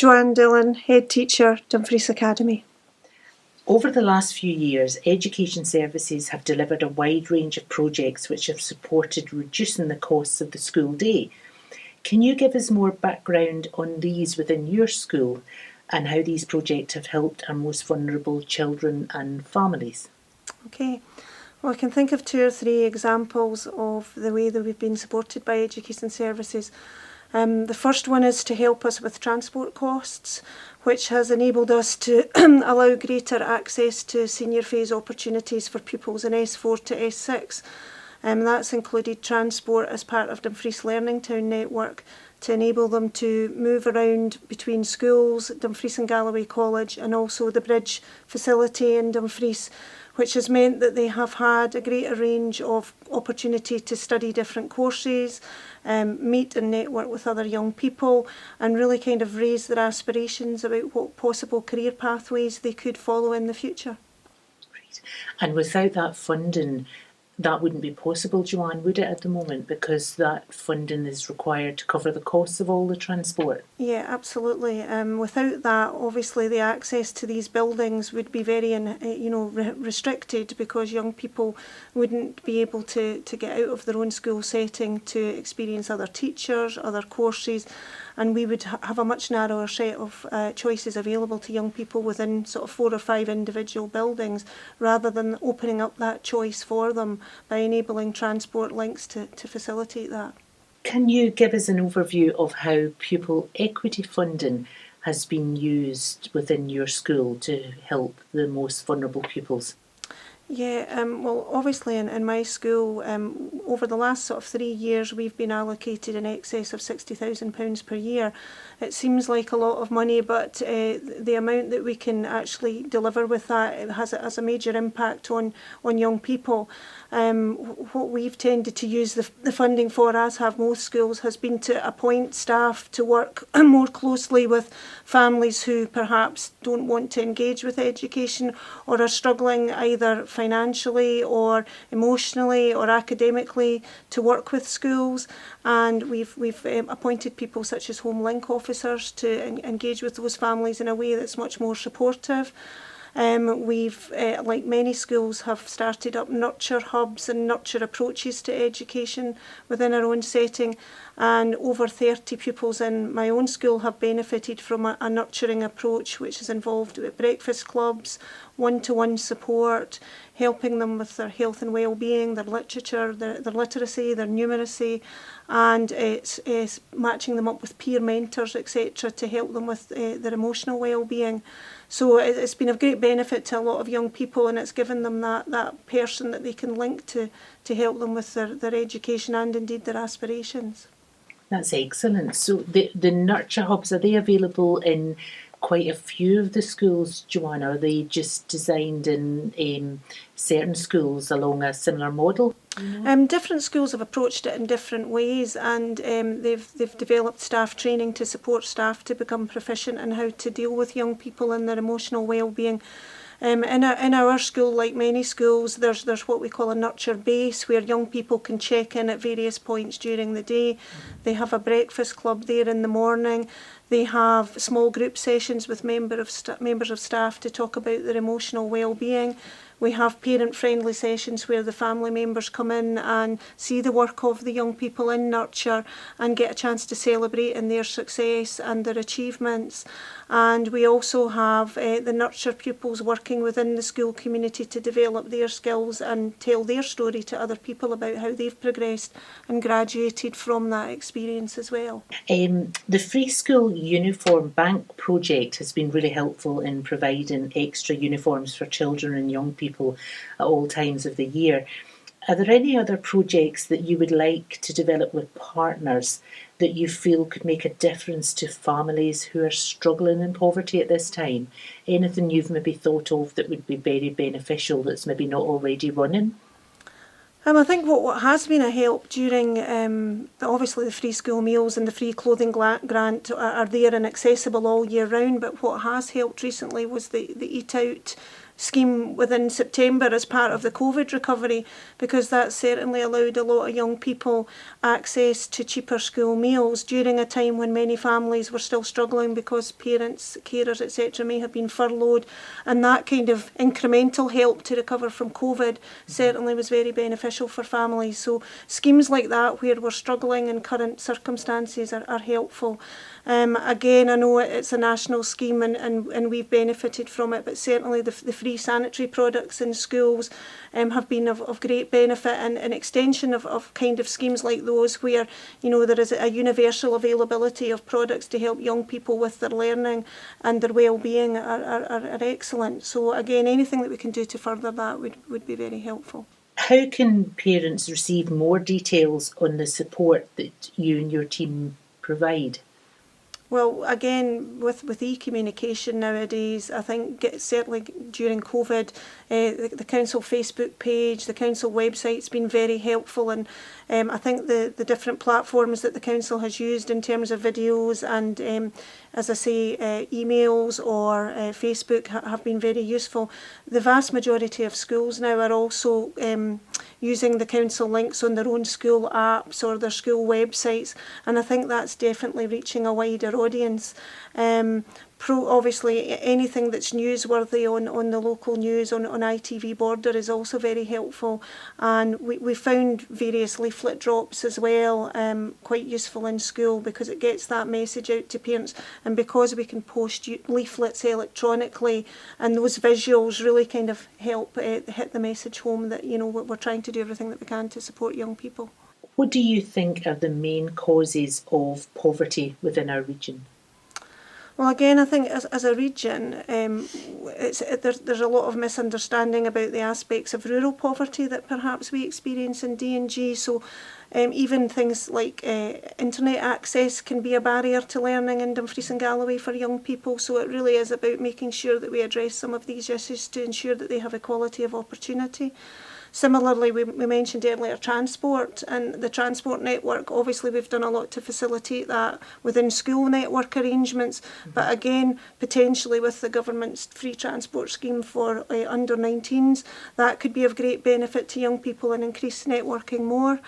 Joanne Dillon, Head Teacher, Dumfries Academy. Over the last few years, Education Services have delivered a wide range of projects which have supported reducing the costs of the school day. Can you give us more background on these within your school and how these projects have helped our most vulnerable children and families? Okay. Well, I can think of 2 or 3 examples of the way that we've been supported by Education Services. The first one is to help us with transport costs, which has enabled us to allow greater access to senior phase opportunities for pupils in S4 to S6. That's included transport as part of Dumfries Learning Town network to enable them to move around between schools, Dumfries and Galloway College, and also the bridge facility in Dumfries, which has meant that they have had a greater range of opportunity to study different courses, meet and network with other young people, and really kind of raise their aspirations about what possible career pathways they could follow in the future. Great. And without that funding, that wouldn't be possible, Joanne, would it, at the moment, because that funding is required to cover the costs of all the transport? Yeah, absolutely. Without that, obviously the access to these buildings would be very, restricted, because young people wouldn't be able to get out of their own school setting to experience other teachers, other courses, and we would have a much narrower set of choices available to young people within sort of 4 or 5 individual buildings, rather than opening up that choice for them by enabling transport links to facilitate that. Can you give us an overview of how pupil equity funding has been used within your school to help the most vulnerable pupils? Yeah, well, obviously in my school, over the last sort of 3 years, we've been allocated in excess of £60,000 per year. It seems like a lot of money, but the amount that we can actually deliver with that has a major impact on young people. What we've tended to use the funding for, as have most schools, has been to appoint staff to work more closely with families who perhaps don't want to engage with education or are struggling either financially or emotionally or academically to work with schools. And we've appointed people such as home link officers to engage with those families in a way that's much more supportive. We've, like many schools, have started up nurture hubs and nurture approaches to education within our own setting, and over 30 pupils in my own school have benefited from a nurturing approach, which is involved with breakfast clubs, one-to-one support, helping them with their health and well-being, their literature, their literacy, their numeracy, and it's matching them up with peer mentors, etc., to help them with their emotional well-being. So it's been of great benefit to a lot of young people, and it's given them that person that they can link to help them with their education and indeed their aspirations. That's excellent. So the nurture hubs, are they available in quite a few of the schools, Joanna? Are they just designed in certain schools along a similar model? Different schools have approached it in different ways, and they've developed staff training to support staff to become proficient in how to deal with young people and their emotional well-being. In our school, like many schools, there's what we call a nurture base, where young people can check in at various points during the day. They have a breakfast club there in the morning. They have small group sessions with members of staff to talk about their emotional well-being. We have parent-friendly sessions where the family members come in and see the work of the young people in nurture and get a chance to celebrate in their success and their achievements. And we also have the nurture pupils working within the school community to develop their skills and tell their story to other people about how they've progressed and graduated from that experience as well. The Free School Uniform Bank project has been really helpful in providing extra uniforms for children and young people at all times of the year. Are there any other projects that you would like to develop with partners that you feel could make a difference to families who are struggling in poverty at this time? Anything you've maybe thought of that would be very beneficial that's maybe not already running? I think what has been a help during, obviously the free school meals and the free clothing grant are there and accessible all year round, but what has helped recently was the Eat Out scheme within September as part of the COVID recovery, because that certainly allowed a lot of young people access to cheaper school meals during a time when many families were still struggling because parents, carers, etc. may have been furloughed, and that kind of incremental help to recover from COVID certainly was very beneficial for families. So schemes like that where we're struggling in current circumstances are helpful. Again, I know it's a national scheme and we've benefited from it, but certainly the free sanitary products in schools have been of great benefit, and an extension of kind of schemes like those where, you know, there is a universal availability of products to help young people with their learning and their well-being are excellent. So again, anything that we can do to further that would be very helpful. How can parents receive more details on the support that you and your team provide? Well, again, with e-communication nowadays, I think certainly during COVID, the council Facebook page, the council website's been very helpful, and I think the different platforms that the council has used in terms of videos and, as I say, emails or Facebook have been very useful. The vast majority of schools now are also using the council links on their own school apps or their school websites, and I think that's definitely reaching a wider audience. Obviously, anything that's newsworthy on the local news on ITV Border is also very helpful, and we found various leaflet drops as well quite useful in school because it gets that message out to parents, and because we can post leaflets electronically, and those visuals really kind of help hit the message home that, you know, we're trying to do everything that we can to support young people. What do you think are the main causes of poverty within our region? Well, again, I think as a region, there's a lot of misunderstanding about the aspects of rural poverty that perhaps we experience in D&G. So even things like internet access can be a barrier to learning in Dumfries and Galloway for young people. So it really is about making sure that we address some of these issues to ensure that they have equality of opportunity. Similarly, we mentioned earlier transport and the transport network. Obviously, we've done a lot to facilitate that within school network arrangements, but again, potentially with the government's free transport scheme for under-19s, that could be of great benefit to young people and increase networking more.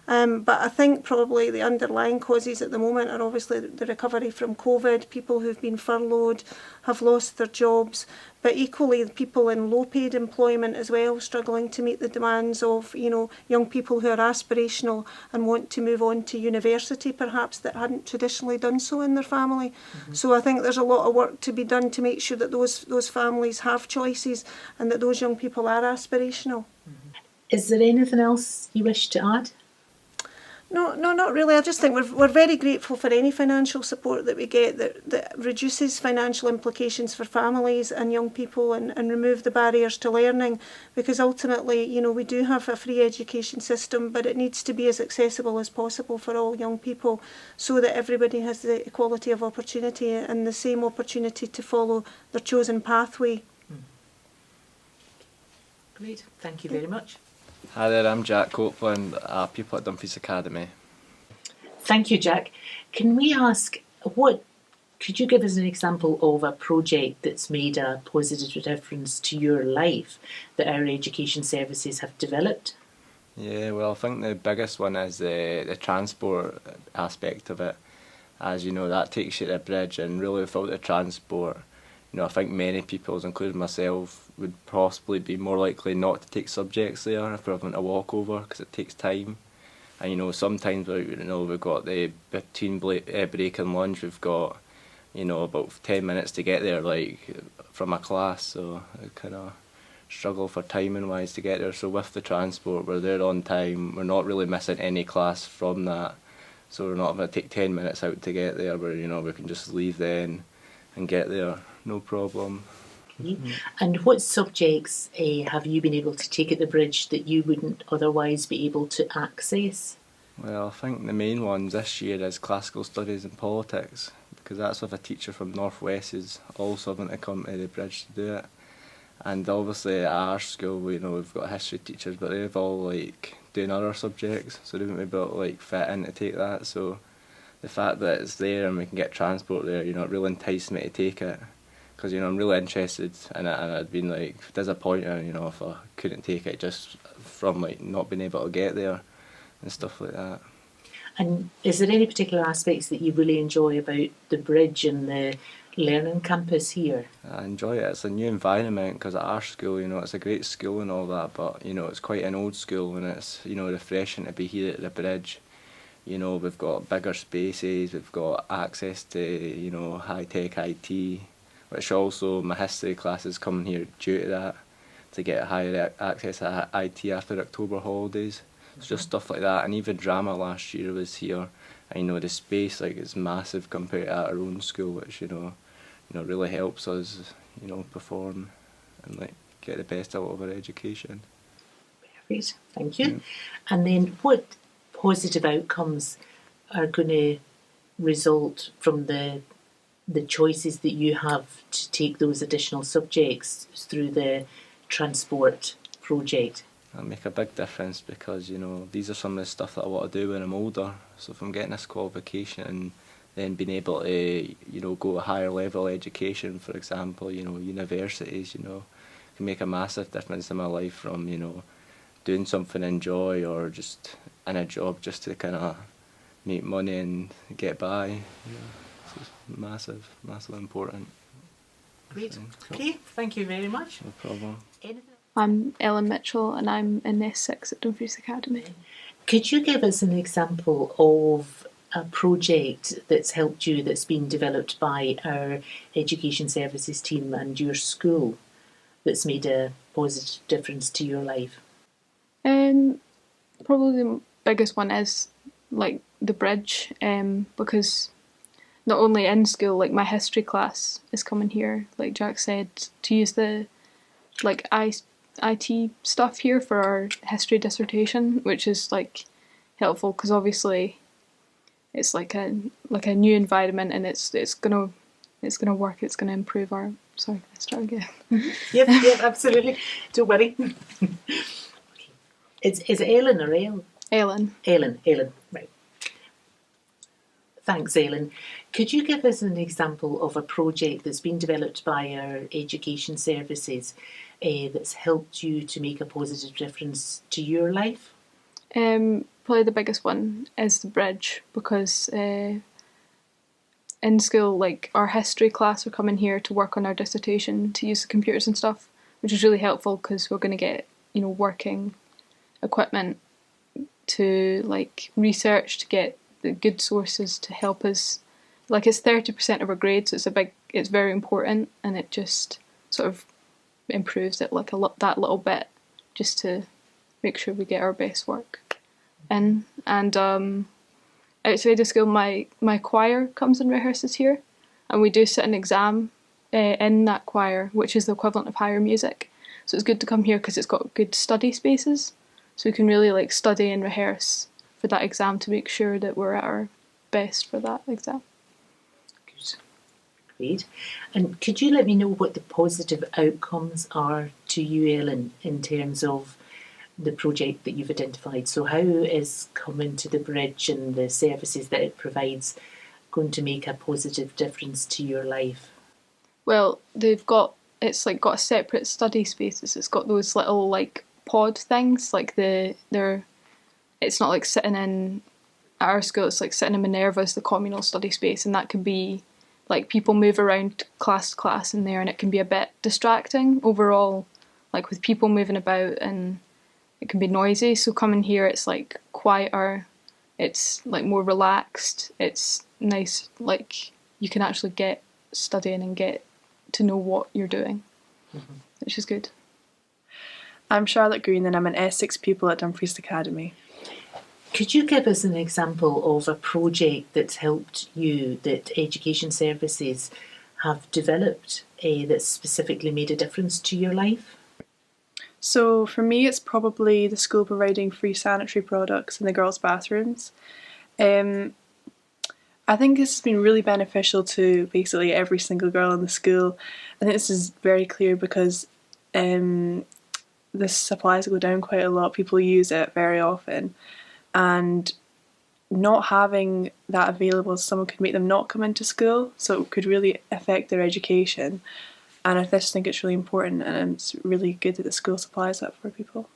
But I think probably the underlying causes at the moment are obviously the recovery from COVID, people who've been furloughed, have lost their jobs, but equally people in low-paid employment as well, struggling to meet the demands of, you know, young people who are aspirational and want to move on to university, perhaps that hadn't traditionally done so in their family. So I think there's a lot of work to be done to make sure that those families have choices and that those young people are aspirational. Is there anything else you wish to add? No, not really. I just think we're very grateful for any financial support that we get that reduces financial implications for families and young people and remove the barriers to learning, because ultimately, you know, we do have a free education system, but it needs to be as accessible as possible for all young people so that everybody has the equality of opportunity and the same opportunity to follow their chosen pathway. Great, thank you very much. Hi there, I'm Jack Copeland, a pupil at Dumfries Academy. Thank you, Jack. Can we ask, could you give us an example of a project that's made a positive difference to your life that our education services have developed? Yeah, well, I think the biggest one is the transport aspect of it. As you know, that takes you to a bridge, and really without the transport, you know, I think many people, including myself, would possibly be more likely not to take subjects there if we're having to walk over, because it takes time. And you know, sometimes we've got the between break and lunch, we've got, you know, about 10 minutes to get there, like from a class. So I kind of struggle for timing wise to get there. So with the transport, we're there on time. We're not really missing any class from that. So we're not going to take 10 minutes out to get there. Where, you know, we can just leave then and get there, no problem. And what subjects have you been able to take at the bridge that you wouldn't otherwise be able to access? Well, I think the main ones this year is classical studies and politics, because that's with a teacher from North West who's also having to come to the bridge to do it. And obviously at our school, we've got history teachers, but they've all like doing other subjects, so they wouldn't be able to like fit in to take that. So the fact that it's there and we can get transport there, you know, it really enticed me to take it. because I'm really interested in it, and I'd been like disappointed, if I couldn't take it just from like not being able to get there and stuff like that. And is there any particular aspects that you really enjoy about the bridge and the learning campus here? I enjoy it. It's a new environment because at our school, it's a great school and all that, but it's quite an old school, and it's refreshing to be here at the bridge. We've got bigger spaces, we've got access to high tech IT, which also my history classes come here due to that, to get higher access to IT after October holidays. It's just stuff like that, and even drama last year was here, and the space is massive compared to our own school, which really helps us perform and get the best out of our education. Perfect, thank you. And then what positive outcomes are going to result from the choices that you have to take those additional subjects through the transport project? That'll make a big difference because, these are some of the stuff that I want to do when I'm older. So if I'm getting this qualification and then being able to, go to higher level education, for example, universities, can make a massive difference in my life from, doing something I enjoy or just in a job just to kind of make money and get by. So it's massively important. Great. Okay, thank you very much. No problem. Anything? I'm Ellen Mitchell and I'm in S6 at Dumfries Academy. Could you give us an example of a project that's helped you, that's been developed by our Education Services team and your school, that's made a positive difference to your life? Probably the biggest one is the bridge, because not only in school, my history class is coming here, like Jack said, to use the IT stuff here for our history dissertation, which is helpful because obviously it's like a new environment and it's gonna work. It's gonna improve our. Sorry, can I start again? Yep, absolutely. Don't worry. Is it Ellen or Ale? Ellen. Ellen, right. Thanks, Ellen. Could you give us an example of a project that's been developed by our Education Services that's helped you to make a positive difference to your life? Probably the biggest one is the bridge because in school, our history class are coming here to work on our dissertation to use the computers and stuff, which is really helpful because we're going to get working equipment to research, to get the good sources to help us. It's 30% of our grades, so it's very important, and it just sort of improves it that little bit, just to make sure we get our best work in. And outside of school, my choir comes and rehearses here, and we do sit an exam in that choir, which is the equivalent of higher music. So it's good to come here because it's got good study spaces, so we can really study and rehearse for that exam to make sure that we're at our best for that exam. Good. Great. And could you let me know what the positive outcomes are to you, Ellen, in terms of the project that you've identified? So how is coming to the bridge and the services that it provides going to make a positive difference to your life? Well, got a separate study spaces. It's got those little pod things, it's not sitting in at our school, it's sitting in Minerva's, the communal study space, and that can be people move around class to class in there, and it can be a bit distracting overall, with people moving about, and it can be noisy. So coming here, it's quieter, it's more relaxed, it's nice, you can actually get studying and get to know what you're doing, which is good. I'm Charlotte Green and I'm an S6 pupil at Dumfries Academy. Could you give us an example of a project that's helped you, that Education Services have developed, that's specifically made a difference to your life? So for me, it's probably the school providing free sanitary products in the girls' bathrooms. I think this has been really beneficial to basically every single girl in the school. I think this is very clear because the supplies go down quite a lot. People use it very often, and not having that available, someone could make them not come into school, so it could really affect their education. And I just think it's really important, and it's really good that the school supplies that for people.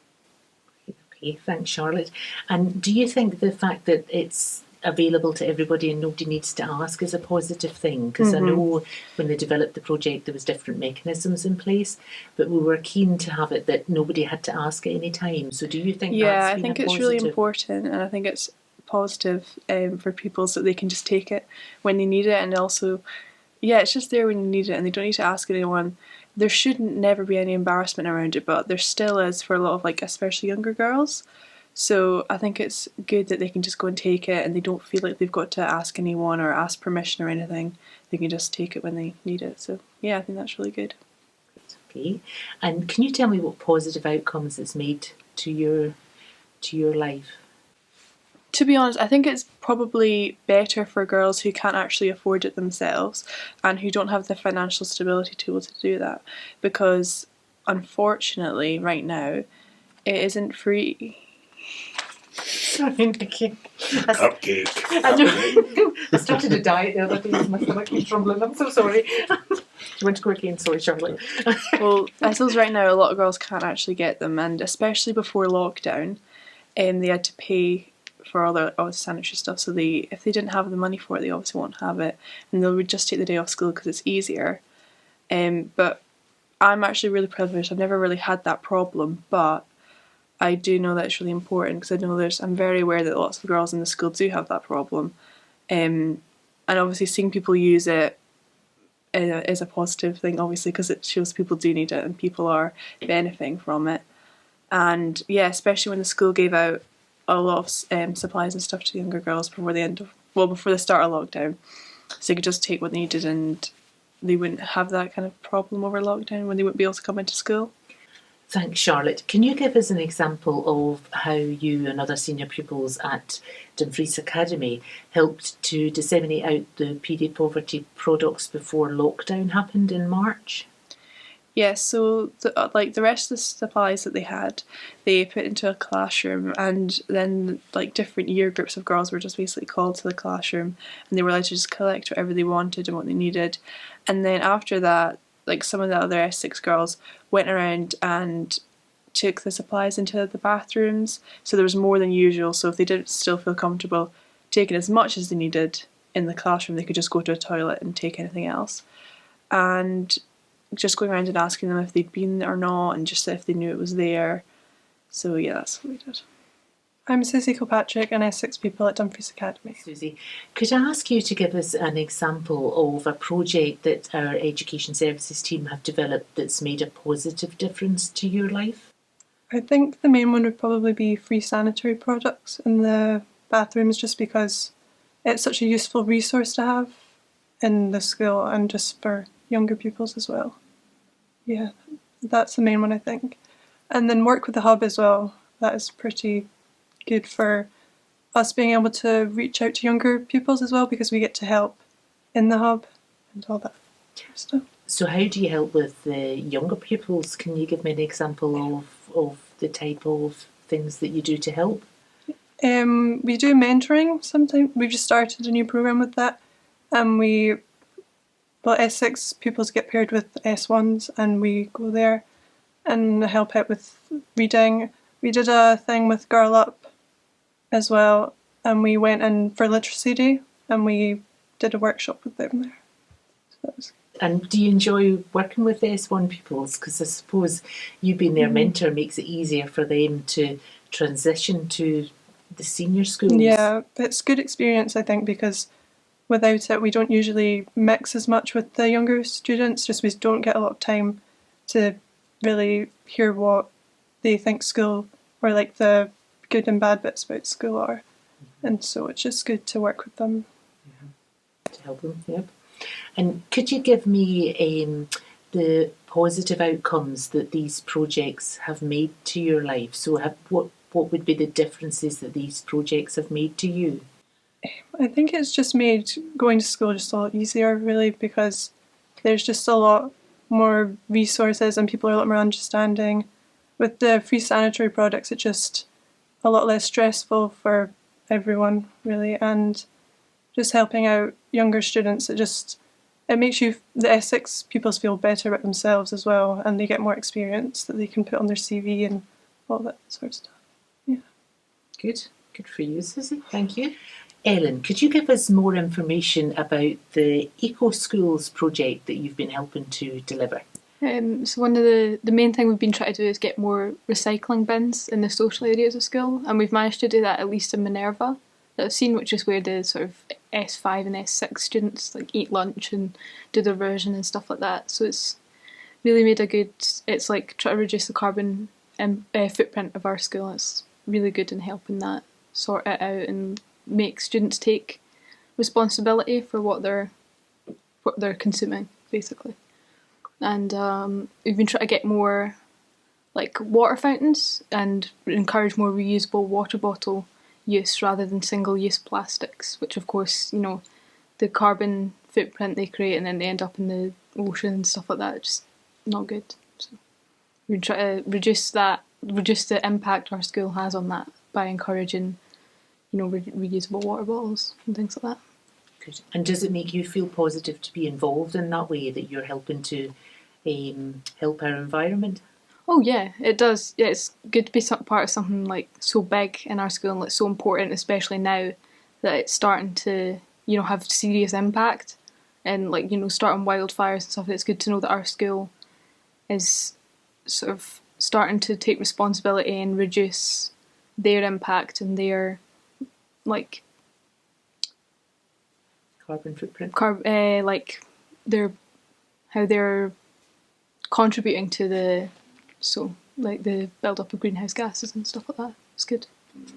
Okay, thanks, Charlotte. And do you think the fact that it's available to everybody and nobody needs to ask is a positive thing? Because I know when they developed the project there was different mechanisms in place, but we were keen to have it that nobody had to ask at any time. So do you think Yeah, that's I been think a it's positive? really important, and I think it's positive for people so they can just take it when they need it, and also, yeah, it's just there when you need it, and they don't need to ask anyone. There shouldn't never be any embarrassment around it, but there still is for a lot of, like, especially younger girls. So I think it's good that they can just go and take it, and they don't feel like they've got to ask anyone or ask permission or anything. They can just take it when they need it. So yeah, I think that's really good. Okay. And can you tell me what positive outcomes it's made to your life? To be honest, I think it's probably better for girls who can't actually afford it themselves and who don't have the financial stability to be able to do that, because unfortunately right now it isn't free. Sorry, Nikki. Cupcake. I know. I started a diet the other day and my stomach keeps rumbling. I'm so sorry. Do you want to go again? Sorry, Charlotte. Well, I suppose right now a lot of girls can't actually get them, and especially before lockdown, they had to pay for all the sanitary stuff. So if they didn't have the money for it, they obviously won't have it, and they would just take the day off school because it's easier. But I'm actually really privileged. I've never really had that problem, but I do know that it's really important because I know I'm very aware that lots of girls in the school do have that problem, and obviously seeing people use it is a positive thing, obviously, because it shows people do need it and people are benefiting from it. And yeah, especially when the school gave out a lot of supplies and stuff to younger girls before the start of lockdown, so they could just take what they needed and they wouldn't have that kind of problem over lockdown when they wouldn't be able to come into school. Thanks, Charlotte. Can you give us an example of how you and other senior pupils at Dumfries Academy helped to disseminate out the PD poverty products before lockdown happened in March? Yeah, so the rest of the supplies that they had, they put into a classroom, and then like different year groups of girls were just basically called to the classroom, and they were allowed to just collect whatever they wanted and what they needed. And then after that, like some of the other S6 girls went around and took the supplies into the bathrooms, so there was more than usual. So if they didn't still feel comfortable taking as much as they needed in the classroom, they could just go to a toilet and take anything else. And just going around and asking them if they'd been or not, and just if they knew it was there. So yeah, that's what we did. I'm Susie Kilpatrick, and S6 pupil at Dumfries Academy. Susie, could I ask you to give us an example of a project that our Education Services team have developed that's made a positive difference to your life? I think the main one would probably be free sanitary products in the bathrooms, just because it's such a useful resource to have in the school and just for younger pupils as well. Yeah, that's the main one, I think. And then work with the hub as well. That is pretty good for us being able to reach out to younger pupils as well, because we get to help in the hub and all that stuff. So how do you help with the younger pupils? Can you give me an example of the type of things that you do to help? We do mentoring sometimes. We've just started a new programme with that. S6 pupils get paired with S1s, and we go there and help out with reading. We did a thing with Girl Up as well, and we went in for Literacy Day and we did a workshop with them there. So that was good. And do you enjoy working with the S1 pupils? Because I suppose you being their mentor makes it easier for them to transition to the senior schools. Yeah, it's good experience, I think, because without it we don't usually mix as much with the younger students, just we don't get a lot of time to really hear what they think school, or like the good and bad bits about school are. And so it's just good to work with them. To help them, yep. And could you give me the positive outcomes that these projects have made to your life? So what would be the differences that these projects have made to you? I think it's just made going to school just a lot easier, really, because there's just a lot more resources and people are a lot more understanding. With the free sanitary products, it's just a lot less stressful for everyone really, and just helping out younger students. It makes the Essex pupils feel better about themselves as well, and they get more experience that they can put on their CV and all that sort of stuff. Yeah. Good. Good for you, Susie. Thank you. Ellen, could you give us more information about the Eco Schools project that you've been helping to deliver? So one of the main thing we've been trying to do is get more recycling bins in the social areas of school, and we've managed to do that at least in Minerva that I've seen, which is where the sort of S5 and S6 students like eat lunch and do their version and stuff like that. So it's really made a good. It's like try to reduce the carbon footprint of our school. It's really good in helping that sort it out and make students take responsibility for what they're consuming, basically. And we've been trying to get more like water fountains and encourage more reusable water bottle use rather than single-use plastics, which of course, you know, the carbon footprint they create and then they end up in the ocean and stuff like that, it's just not good. So we try to reduce the impact our school has on that by encouraging, you know, reusable water bottles and things like that. Good. And does it make you feel positive to be involved in that way, that you're helping to help our environment? Oh yeah, it does. Yeah, it's good to be part of something like so big in our school and like so important, especially now that it's starting to, you know, have serious impact and like, you know, starting wildfires and stuff. It's good to know that our school is sort of starting to take responsibility and reduce their impact and their like Carbon footprint. like how they're contributing to the like the build up of greenhouse gases and stuff like that. It's good.